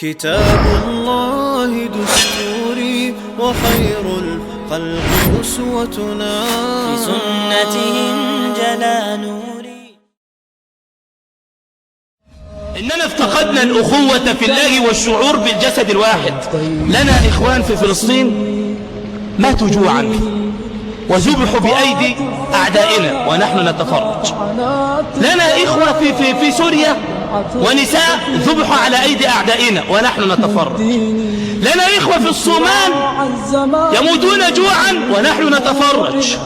كتاب الله دستوري وخير الخلق أسوتنا، بسنته انجلى نوري. إننا افتقدنا الأخوة في الله والشعور بالجسد الواحد. لنا إخوان في فلسطين ماتوا جوعا وذبحوا بأيدي أعدائنا ونحن نتفرج. لنا إخوة في سوريا ونساء ذبحوا على أيدي أعدائنا ونحن نتفرج. لنا إخوة في الصومال يموتون جوعا ونحن نتفرج.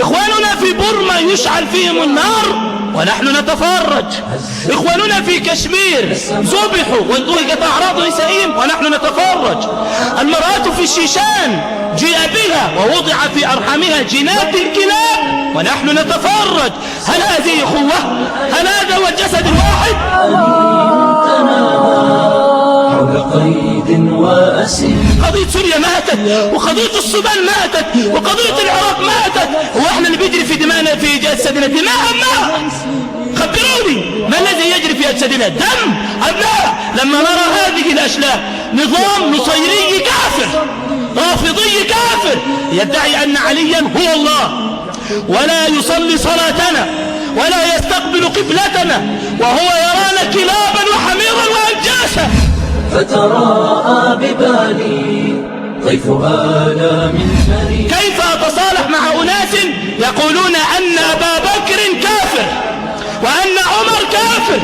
إخواننا في بورما يشعل فيهم النار ونحن نتفرج. إخواننا في كشمير ذبحوا وانتهكت أعراض نسائهم ونحن نتفرج. المرأة في الشيشان جيء بها ووضع في أرحامها جينات الكلاب ونحن نتفرج. هل هذه أخوة؟ هل هذا هو الجسد الواحد؟ حول قيد وأسير. قضية سوريا ماتت، وقضية السودان ماتت، وقضية العراق ماتت. هو احنا اللي بيجري في دماءنا في جسدنا دماء أبناء؟ خبروني ما الذي يجري في أجسادنا؟ دم أبناء. لما نرى هذه الأشلاء، نظام نصيري كافر رافضي كافر يدعي أن عليا هو الله، ولا يصلي صلاتنا ولا يستقبل قبلتنا، وهو يرانا كلابا وحميرا وأنجاسا. فتراءى ببالي طيف آلام مريض. كيف أتصالح مع أناس يقولون أن أبا بكر كافر وأن عمر كافر،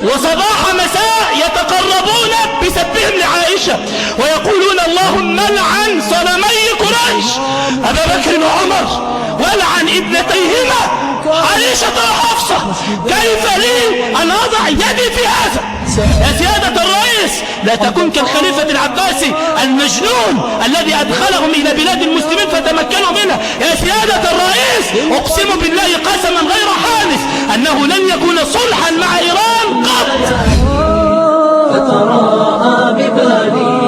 وصباح مساء يتقربون بسبهم لعائشة ويقولون اللهم لعن صنمي قريش أبا بكر وعمر ولعن ابنتيهما عائشة وحفصة. كيف لي أن أضع يدي في هذا؟ يا سيادة الرئيس، لا تكون كالخليفة العباسي المجنون الذي أدخلهم إلى بلاد المسلمين فتمكنوا منها. يا سيادة الرئيس، أقسم بالله قسما غير حانث أنه لن يكون صلحا مع إيران قط. فتراءى ببالي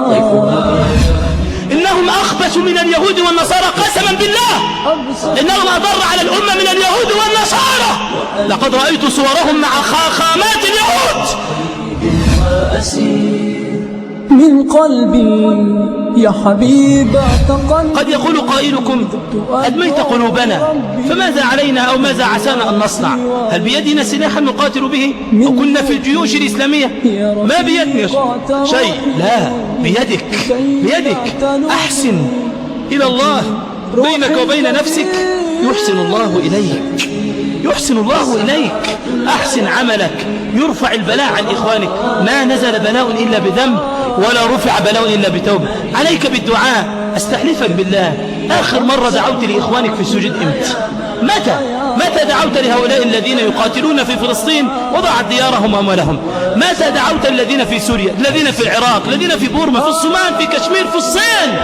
طيف آلام. إنهم أخبث من اليهود والنصارى قسما بالله. إنهم أضر على الأمة من اليهود والنصارى. لقد رأيت صورهم مع خاخامات اليهود. من قلبي يا حبيبة قلبي. قد يقول قائلكم أدميت قلوبنا، فماذا علينا أو ماذا عسانا أن نصنع؟ هل بيدنا سلاحا نقاتل به؟ أو كنا في الجيوش الإسلامية؟ ما بيدنا شيء. لا، بيدك. أحسن إلى الله بينك وبين نفسك يحسن الله إليك. أحسن عملك يرفع البلاء عن إخوانك. ما نزل بلاء إلا بذنب ولا رفع بلاء إلا بتوبة. عليك بالدعاء. أستحلفك بالله، آخر مرة دعوت لإخوانك في السجود إمتى؟ متى دعوت لهؤلاء الذين يقاتلون في فلسطين وضعت ديارهم وأموالهم؟ متى دعوت الذين في سوريا، الذين في العراق، الذين في بورما، في الصومال، في كشمير، في الصين؟